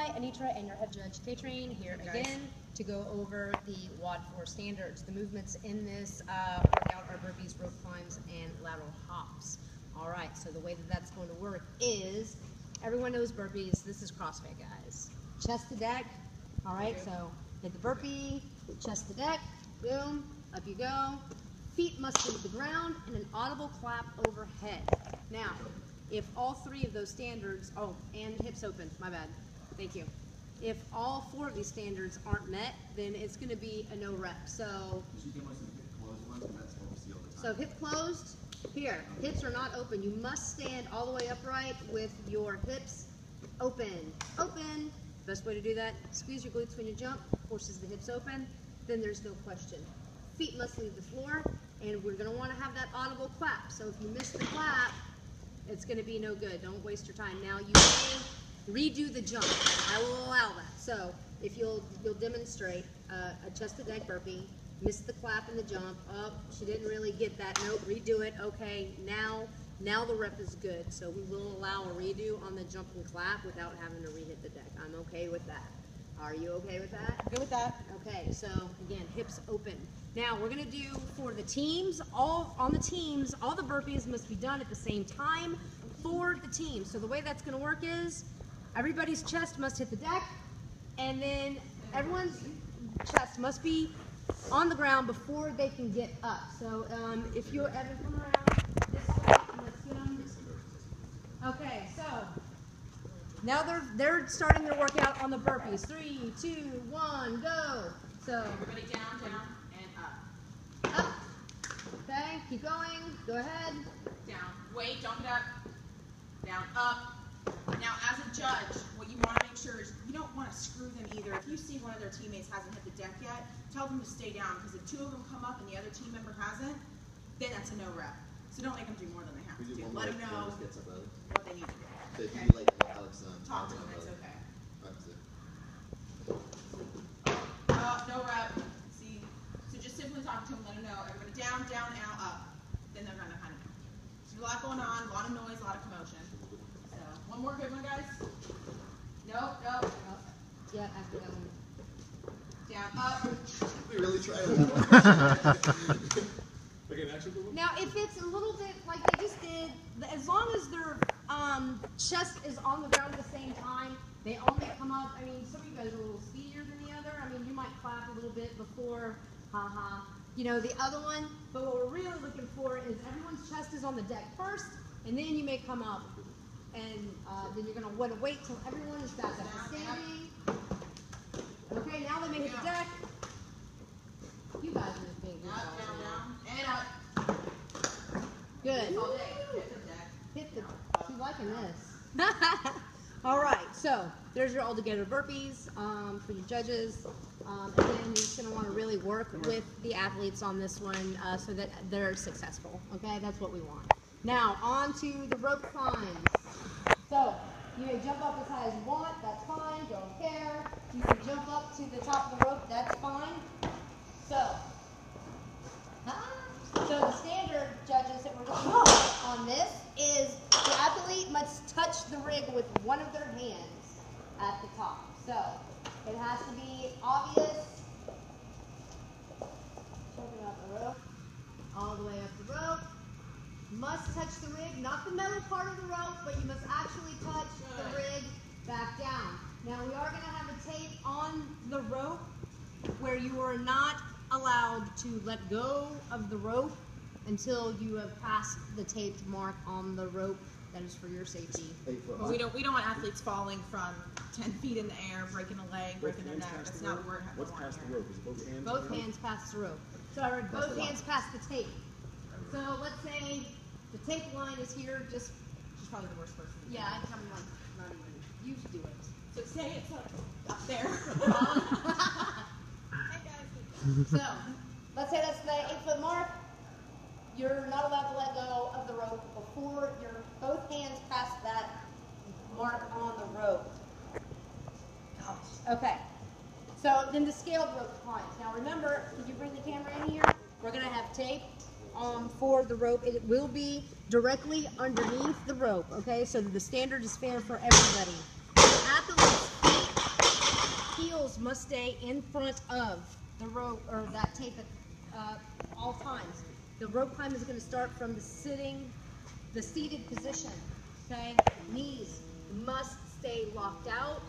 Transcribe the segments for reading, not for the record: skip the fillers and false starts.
Hi, Anitra and your head judge, K-Train, here again to go over the WoD 4 standards. The movements in this workout are burpees, rope climbs, and lateral hops. All right, so the way that that's going to work is, everyone knows burpees. This is CrossFit, guys. Chest to deck. All right, so hit the burpee, chest to deck, boom, up you go. Feet must leave the ground and an audible clap overhead. Now, if all three of those standards, oh, and hips open, my bad, thank you. If all four of these standards aren't met, then it's going to be a no rep. So hip closed, here, hips are not open. You must stand all the way upright with your hips open. Open. Best way to do that, squeeze your glutes when you jump, forces the hips open, then there's no question. Feet must leave the floor, and we're going to want to have that audible clap. So if you miss the clap, it's going to be no good. Don't waste your time. Now you may redo the jump. I will allow that. So if you'll demonstrate a chest to deck burpee, miss the clap in the jump. Oh, she didn't really get that. Nope, redo it. Okay, now the rep is good. So we will allow a redo on the jump and clap without having to re-hit the deck. I'm okay with that. Are you okay with that? Good with that. Okay, so again, hips open. Now we're gonna do for the teams, all the burpees must be done at the same time for the team. So the way that's gonna work is everybody's chest must hit the deck, and then everyone's chest must be on the ground before they can get up. So if you ever come around this way, let's get them. Okay, so now they're starting their workout on the burpees. 3, 2, 1, go. So everybody down, and up. Up. Okay, keep going. Go ahead. Down. Wait, don't get up. Down, up. Now, as a judge, what you want to make sure is you don't want to screw them either. If you see one of their teammates hasn't hit the deck yet, tell them to stay down, because if two of them come up and the other team member hasn't, then that's a no rep. So don't make them do more than they have to do. Let them know what they need to do. So if Okay? you do like Alex, Talk to them, it's okay. No rep. See, so just simply talk to them, let them know. Everybody down, down, out, up. Then they're going to kind of know. There's a lot going on, a lot of noise, a lot of commotion. So, one more good one, guys. Nope. Yeah, after that one. Down, up. We really tried that. Now, if it's a little bit like they just did, as long as their chest is on the ground at the same time, they only come up. I mean, some of you guys are a little speedier than the other. I mean, you might clap a little bit before, you know, the other one. But what we're really looking for is everyone's chest is on the deck first, and then you may come up. And then you're going to want to wait till everyone is back up to standing. Okay, now they may hit the deck. You guys are just being good. Down, and up. Good. All day. Hit the. She's liking this. All right, so there's your all-together burpees for your judges. And then you're just going to want to really work with the athletes on this one so that they're successful. Okay, that's what we want. Now, on to the rope climbs. So, you may jump up as high as you want, that's fine, don't care. You can jump up to the top of the rope, that's fine. So the standard, judges, that we're looking for on this is the athlete must touch the rig with one of their hands at the top. So, it has to be obvious. Jumping up the rope, all the way up the rope. Must touch the rig, not the metal part of the rope, but you must actually touch the rig back down. Now we are going to have a tape on the rope where you are not allowed to let go of the rope until you have passed the taped mark on the rope. That is for your safety. But we don't want athletes falling from 10 feet in the air, breaking a leg, breaking their neck. That's not what we're What's past the rope? Is both hands? Both hands past the rope. So I heard both hands past the tape. So let's say the tape line is here, just She's probably the worst person. yeah, I come on, not even you should do it. So say it's like up there. Hey guys. So let's say that's the 8-foot mark. You're not allowed to let go of the rope before your both hands pass that mark on the rope. Okay. So then the scaled rope climbs. Now remember, if you bring the camera in here, we're gonna have tape for the rope. It will be directly underneath the rope, okay? So that the standard is fair for everybody. The athlete's feet hurdles must stay in front of the rope or that tape at all times. The rope climb is going to start from the seated position. Okay, knees must stay locked out,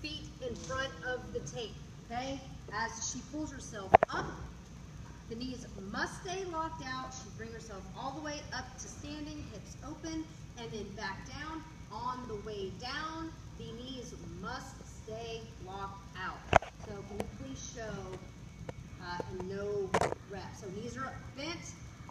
feet in front of the tape. Okay, as she pulls herself up, the knees must stay locked out. She brings herself all the way up to standing, hips open, and then back down. On the way down, the knees must stay locked out. So can you please show a no rep? So knees are bent.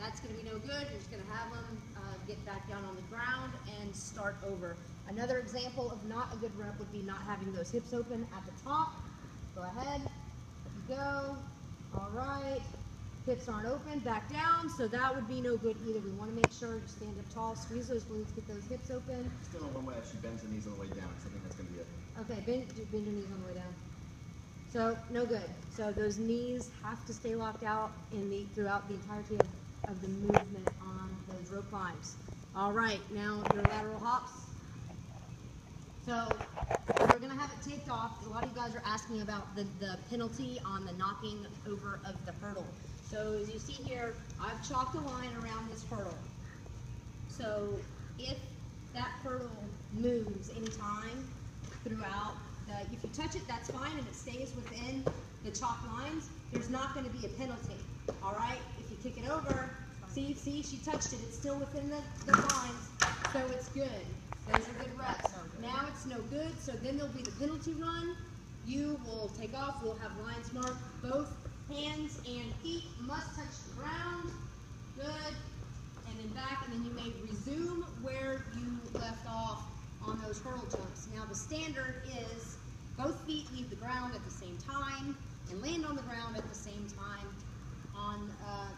That's going to be no good. You're just going to have them get back down on the ground and start over. Another example of not a good rep would be not having those hips open at the top. Go ahead. Go. All right. Hips aren't open. Back down. So that would be no good either. We want to make sure you stand up tall, squeeze those glutes, get those hips open. Still on one way, she bends her knees on the way down, because I think that's going to be it. Okay, bend your knees on the way down. So, no good. So those knees have to stay locked out throughout the entirety of the movement on those rope climbs. All right, now your lateral hops. So we're going to have it taped off. A lot of you guys are asking about the penalty on the knocking over of the hurdle. So as you see here, I've chalked a line around this hurdle. So if that hurdle moves anytime throughout, if you touch it, that's fine, and it stays within the chalk lines, there's not going to be a penalty. All right? If you kick it over, see, she touched it. It's still within the lines, so it's good. Those are good reps. Now it's no good, so then there'll be the penalty run. You will take off. We'll have lines marked. Both hands and feet must touch the ground. Good. And then back, and then you may resume where you left off on those hurdle jumps. Now the standard is both feet leave the ground at the same time and land on the ground at the same time on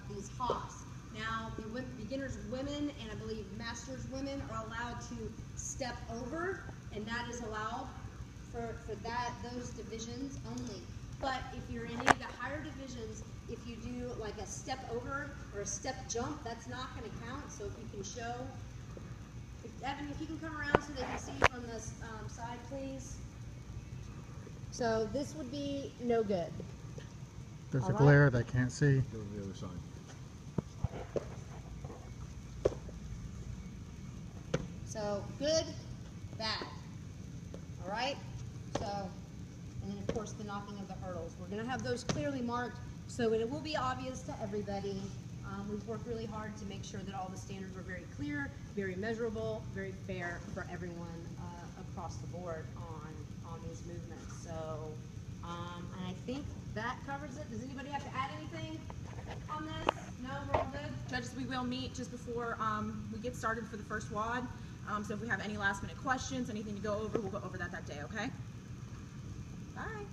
these hops. Now the beginners women and I believe masters women are allowed to step over, and that is allowed for those divisions only. But if you're in any of the higher divisions, if you do like a step over or a step jump, that's not going to count. So if you can show, Evan, if you can come around so they can see from this side, please. So this would be no good. There's All a right. glare they can't see. Go to the other side. So good, bad. All right. So, and then of course the knocking of the hurdles. We're going to have those clearly marked so it will be obvious to everybody. We've worked really hard to make sure that all the standards were very clear, very measurable, very fair for everyone across the board on these movements. So, and I think that covers it. Does anybody have to add anything on this? No, we're all good? Judges, we will meet just before we get started for the first WoD. So if we have any last minute questions, anything to go over, we'll go over that day, okay? Bye.